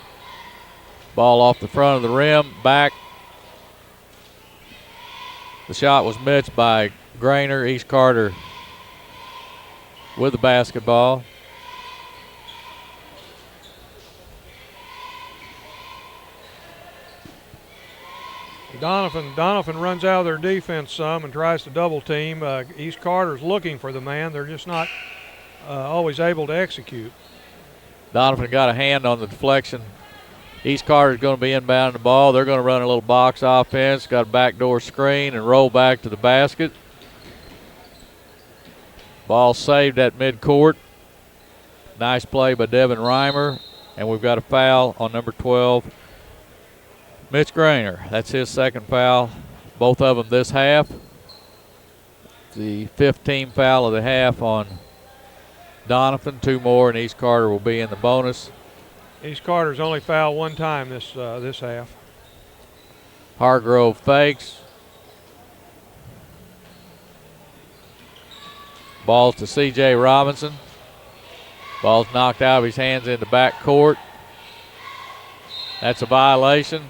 Speaker 1: Ball off the front of the rim, back. The shot was missed by Grainer. East Carter with the basketball.
Speaker 2: Doniphan runs out of their defense some and tries to double team. East Carter's looking for the man. They're just not always able to execute.
Speaker 1: Doniphan got a hand on the deflection. East Carter's going to be inbounding the ball. They're going to run a little box offense. Got a backdoor screen and roll back to the basket. Ball saved at midcourt. Nice play by Devin Reimer. And we've got a foul on number 12, Mitch Grainer. That's his second foul. Both of them this half. The 15th foul of the half on Doniphan. Two more, and East Carter will be in the bonus.
Speaker 2: East Carter's only fouled one time this half.
Speaker 1: Hargrove fakes. Ball to C.J. Robinson. Ball's knocked out of his hands in the back court. That's a violation.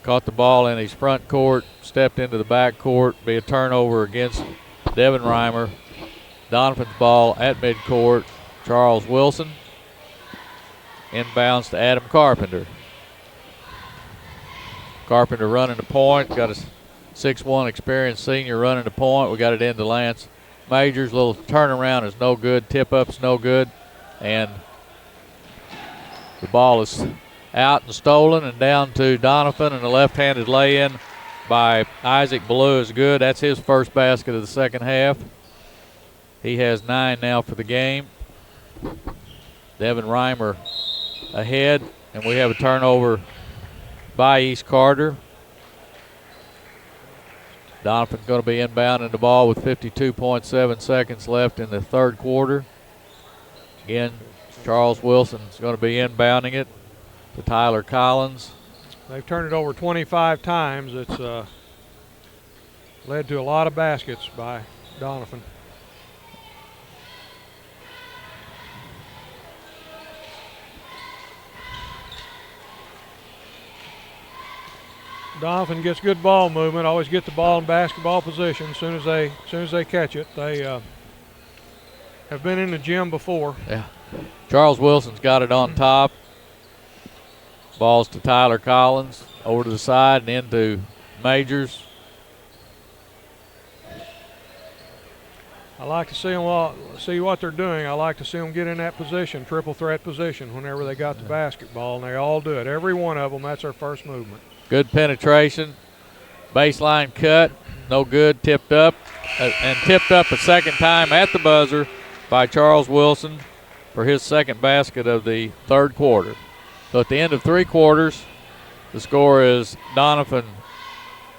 Speaker 1: Caught the ball in his front court, stepped into the back court. Be a turnover against Devin Reimer. Doniphan's ball at midcourt. Charles Wilson. Inbounds to Adam Carpenter. Carpenter running the point. Got a 6'1" experienced senior running the point. We got it into Lance Majors. Little turnaround is no good. Tip-up's no good. And the ball is out and stolen and down to Doniphan, and the left-handed lay-in by Isaac Ballou is good. That's his first basket of the second half. He has 9 now for the game. Devin Reimer ahead, and we have a turnover by East Carter. Doniphan going to be inbounding the ball with 52.7 seconds left in the third quarter. Again, Charles Wilson's going to be inbounding it to Tyler Collins.
Speaker 2: They've turned it over 25 times. It's led to a lot of baskets by Doniphan. Doniphan gets good ball movement. Always get the ball in basketball position as soon as they catch it. They have been in the gym before.
Speaker 1: Yeah. Charles Wilson's got it on top. Balls to Tyler Collins over to the side and into Majors.
Speaker 2: I like to see what they're doing. I like to see them get in that position, triple threat position, whenever they got the basketball, and they all do it. Every one of them, that's their first movement.
Speaker 1: Good penetration. Baseline cut. No good. Tipped up. And tipped up a second time at the buzzer by Charles Wilson for his second basket of the third quarter. So at the end of 3 quarters, the score is Doniphan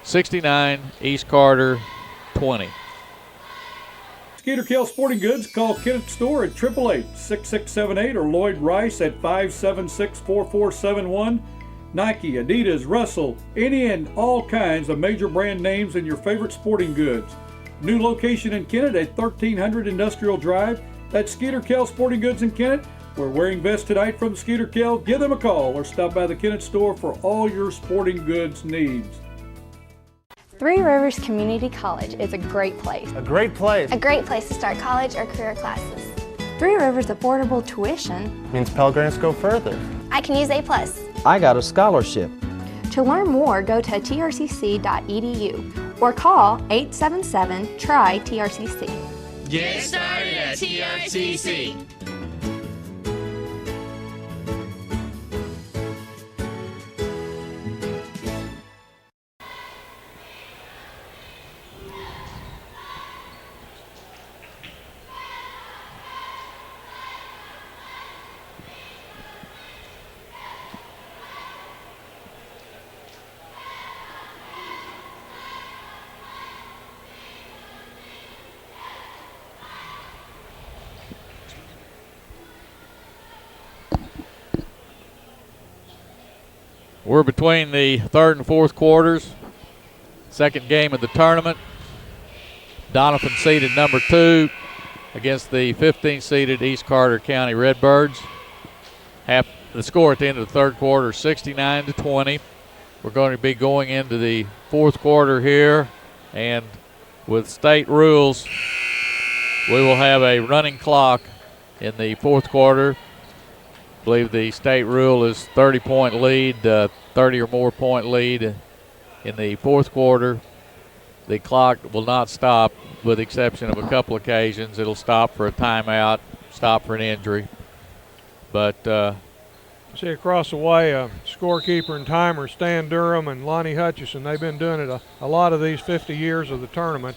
Speaker 1: 69, East Carter 20.
Speaker 3: Skeeter Kell Sporting Goods. Call Kenneth Store at 888-6678 or Lloyd Rice at 576-4471. Nike, Adidas, Russell, any and all kinds of major brand names and your favorite sporting goods. New location in Kennett at 1300 Industrial Drive. That's Skeeter Kell Sporting Goods in Kennett. We're wearing vests tonight from Skeeter Kell. Give them a call or stop by the Kennett store for all your sporting goods needs.
Speaker 4: Three Rivers Community College is a great place.
Speaker 5: A great place.
Speaker 6: A great place to start college or career classes.
Speaker 4: Three Rivers affordable tuition
Speaker 5: Means Pell Grants go further.
Speaker 6: I can use A+.
Speaker 7: I got a scholarship.
Speaker 4: To learn more, go to trcc.edu or call 877-TRY-TRCC.
Speaker 8: Get started at TRCC.
Speaker 1: We're between the third and fourth quarters. Second game of the tournament. Doniphan seeded number 2 against the 15th seeded East Carter County Redbirds. The score at the end of the third quarter, 69-20. We're going to be going into the fourth quarter here, and with state rules, we will have a running clock in the fourth quarter. I believe the state rule is 30-point lead, 30 or more point lead in the fourth quarter. The clock will not stop with the exception of a couple occasions. It'll stop for a timeout, stop for an injury. But
Speaker 2: see across the way, scorekeeper and timer Stan Durham and Lonnie Hutchison. They've been doing it a lot of these 50 years of the tournament.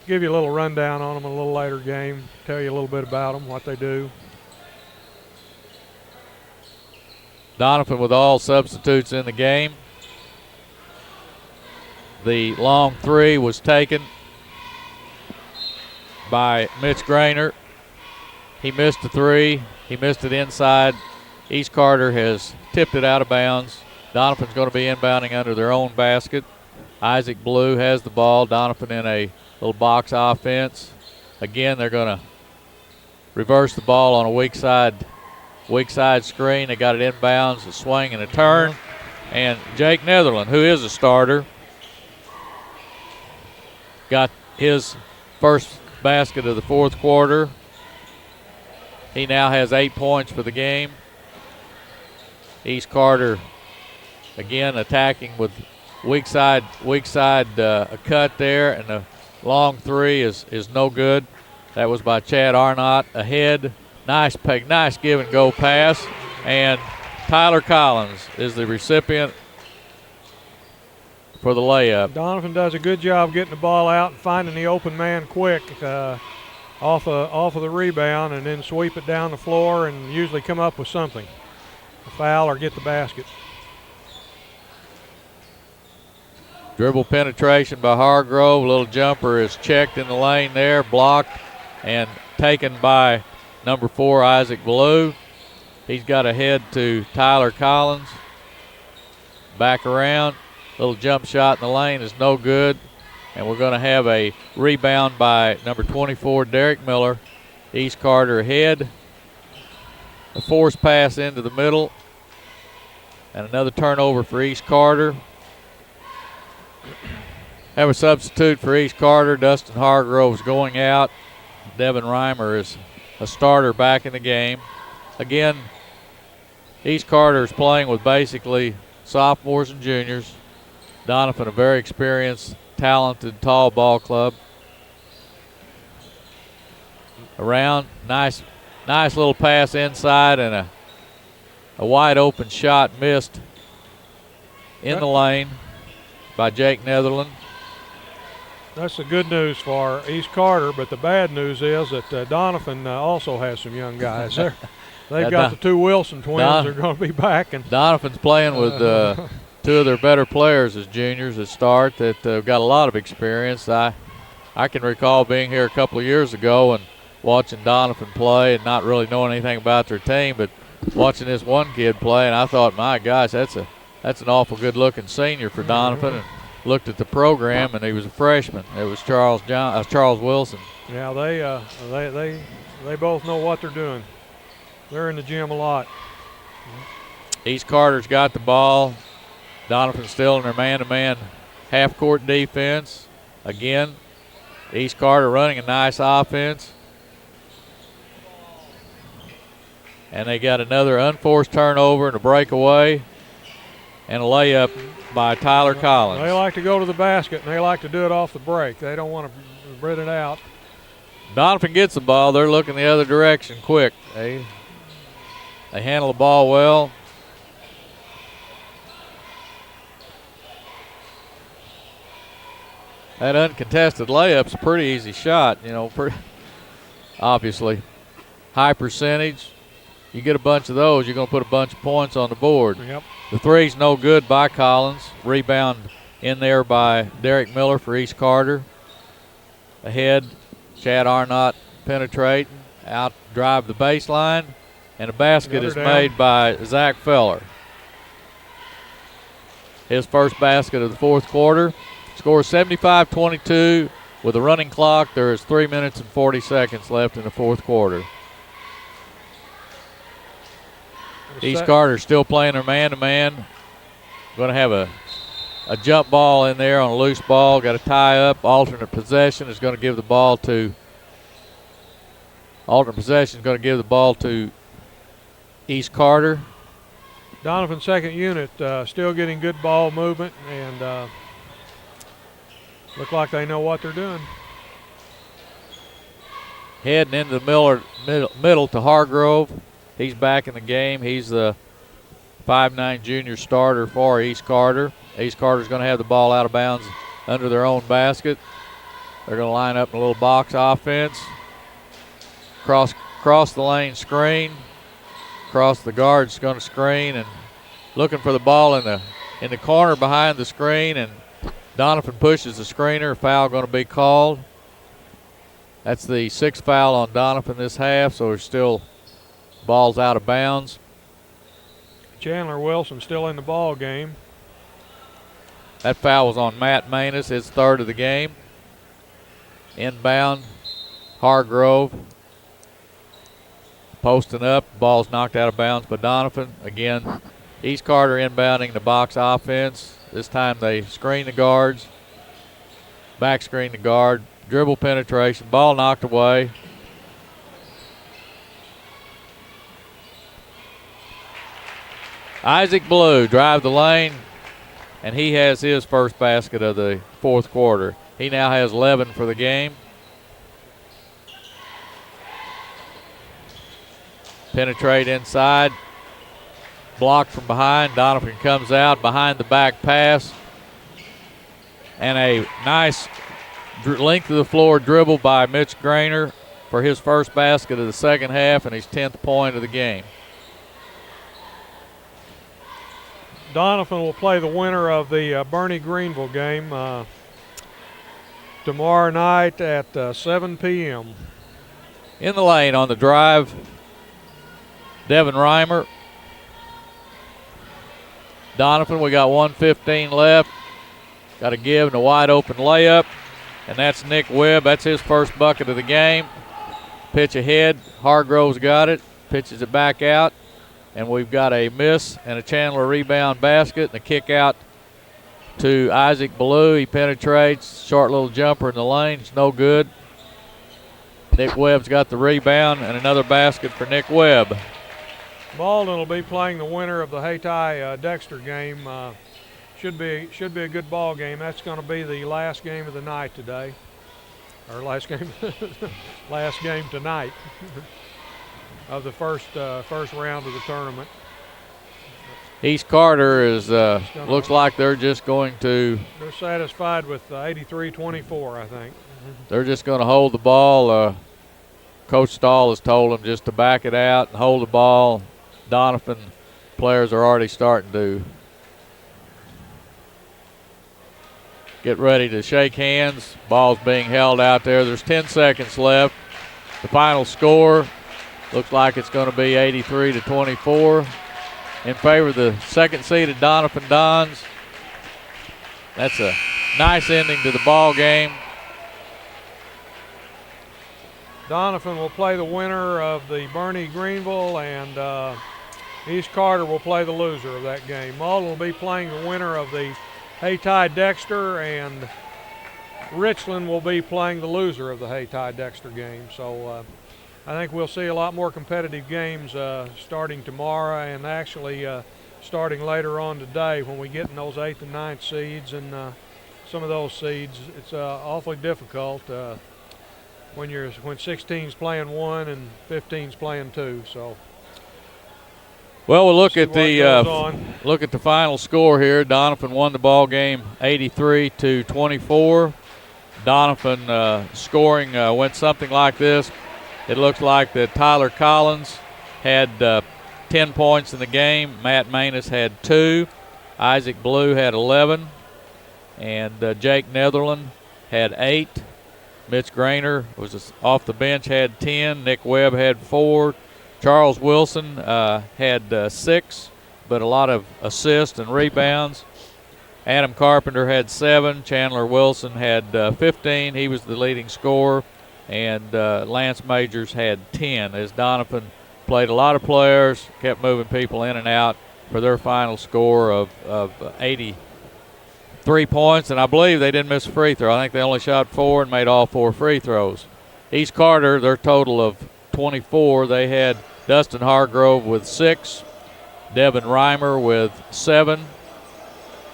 Speaker 2: Give you a little rundown on them in a little later game, tell you a little bit about them, what they do.
Speaker 1: Doniphan with all substitutes in the game. The long 3 was taken by Mitch Grainer. He missed the 3. He missed it inside. East Carter has tipped it out of bounds. Doniphan's going to be inbounding under their own basket. Isaac Blue has the ball. Doniphan in a little box offense. Again, they're going to reverse the ball on a weak side screen. They got it inbounds, a swing and a turn. And Jake Netherland, who is a starter, got his first basket of the fourth quarter. He now has 8 points for the game. East Carter again attacking with weak side a cut there, and the long 3 is no good. That was by Chad Arnott ahead. Nice give and go pass, and Tyler Collins is the recipient for the layup.
Speaker 2: Doniphan does a good job getting the ball out and finding the open man quick off of the rebound, and then sweep it down the floor and usually come up with something. a foul or get the basket.
Speaker 1: Dribble penetration by Hargrove. Little jumper is checked in the lane there, blocked and taken by number 4, Isaac Blue. He's got ahead to Tyler Collins. Back around. Little jump shot in the lane is no good. And we're going to have a rebound by number 24, Derek Miller. East Carter ahead. A forced pass into the middle. And another turnover for East Carter. Have a substitute for East Carter. Dustin Hargrove's going out. Devin Reimer is a starter back in the game. Again, East Carter is playing with basically sophomores and juniors. Doniphan, a very experienced, talented, tall ball club. Around, nice little pass inside and a wide open shot missed in the lane by Jake Netherland.
Speaker 2: That's the good news for East Carter, but the bad news is that Doniphan also has some young guys there. They've got the 2 Wilson twins. They're going to be back. And
Speaker 1: Doniphan's playing with 2 of their better players as juniors at start that got a lot of experience. I can recall being here a couple of years ago and watching Doniphan play and not really knowing anything about their team, but watching this one kid play, and I thought, my gosh, that's an awful good-looking senior for Doniphan. And looked at the program, and he was a freshman. It was Charles Wilson.
Speaker 2: Yeah, they both know what they're doing. They're in the gym a lot.
Speaker 1: East Carter's got the ball. Doniphan still in their man-to-man half-court defense. Again, East Carter running a nice offense. And they got another unforced turnover and a breakaway and a layup by Tyler Collins.
Speaker 2: They like to go to the basket, and they like to do it off the break. They don't want to spread it out.
Speaker 1: Doniphan gets the ball. They're looking the other direction quick. They handle the ball well. That uncontested layup's a pretty easy shot, obviously. High percentage. You get a bunch of those, you're going to put a bunch of points on the board.
Speaker 2: Yep.
Speaker 1: The three's no good by Collins. Rebound in there by Derek Miller for East Carter. Ahead, Chad Arnott penetrating, out drive the baseline, and a basket is made by Zach Feller. His first basket of the fourth quarter. Score 75-22 with a running clock. There is 3 minutes and 40 seconds left in the fourth quarter. East Carter still playing their man-to-man. Going to have a jump ball in there on a loose ball. Got a tie up. Alternate possession is going to give the ball to East Carter.
Speaker 2: Doniphan's second unit still getting good ball movement and look like they know what they're doing.
Speaker 1: Heading into the middle to Hargrove. He's back in the game. He's the 5'9" junior starter for East Carter. East Carter's going to have the ball out of bounds under their own basket. They're going to line up in a little box offense. Cross the lane screen. Cross the guard's going to screen and looking for the ball in the corner behind the screen, and Doniphan pushes the screener. Foul going to be called. That's the 6th foul on Doniphan this half, so there's still ball's out of bounds.
Speaker 2: Chandler Wilson still in the ball game.
Speaker 1: That foul was on Matt Manus, his 3rd of the game. Inbound, Hargrove. Posting up, ball's knocked out of bounds by Doniphan. Again, East Carter inbounding the box offense. This time they screen the guards, back screen the guard, dribble penetration, ball knocked away. Isaac Blue drive the lane, and he has his first basket of the fourth quarter. He now has 11 for the game. Penetrate inside, blocked from behind. Doniphan comes out behind the back pass, and a nice length of the floor dribble by Mitch Grainer for his first basket of the second half and his 10th point of the game.
Speaker 2: Doniphan will play the winner of the Bernie Greenville game tomorrow night at 7 p.m.
Speaker 1: In the lane on the drive, Devin Reimer. Doniphan, we got 1:15 left. Got to give and a wide open layup. And that's Nick Webb. That's his first bucket of the game. Pitch ahead. Hargrove's got it. Pitches it back out. And we've got a miss and a Chandler rebound basket and a kick out to Isaac Ballou. He penetrates. Short little jumper in the lane. It's no good. Nick Webb's got the rebound and another basket for Nick Webb.
Speaker 2: Malden will be playing the winner of the Hayti Dexter game. Should be a good ball game. That's going to be the last game of the night today, or last game tonight of the first round of the tournament.
Speaker 1: East Carter is looks like they're just going to.
Speaker 2: They're satisfied with 83-24, I think.
Speaker 1: They're just going to hold the ball. Coach Stahl has told them just to back it out and hold the ball. Doniphan players are already starting to get ready to shake hands. Ball's being held out there. There's 10 seconds left. The final score looks like it's going to be 83-24 in favor of the second seeded Doniphan Dons. That's a nice ending to the ball game.
Speaker 2: Doniphan will play the winner of the Bernie Greenville, and East Carter will play the loser of that game. Malden will be playing the winner of the Hayti Dexter, and Richland will be playing the loser of the Hayti Dexter game. So I think we'll see a lot more competitive games starting tomorrow, and actually starting later on today when we get in those 8th and 9th seeds, and some of those seeds, it's awfully difficult when 16's playing 1 and 15's playing 2. So.
Speaker 1: Well, we'll look at the final score here. Doniphan won the ball game 83-24. Doniphan scoring went something like this. It looks like that Tyler Collins had 10 points in the game. Matt Manus had 2. Isaac Ballou had 11. And Jake Netherland had 8. Mitch Grainer was off the bench, had 10. Nick Webb had 4. Charles Wilson had 6, but a lot of assists and rebounds. Adam Carpenter had 7. Chandler Wilson had 15. He was the leading scorer. And Lance Majors had 10, as Doniphan played a lot of players, kept moving people in and out for their final score of 83 points. And I believe they didn't miss a free throw. I think they only shot 4 and made all 4 free throws. East Carter, their total of 24, they had Dustin Hargrove with 6, Devin Reimer with 7,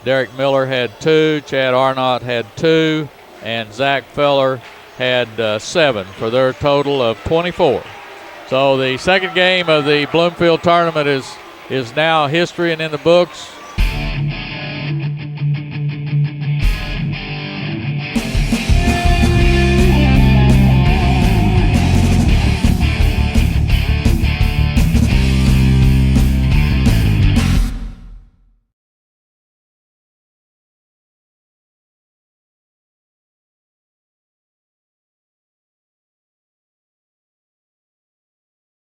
Speaker 1: Derek Miller had 2, Chad Arnott had 2, and Zach Feller had 7 for their total of 24. So the second game of the Bloomfield tournament is now history and in the books.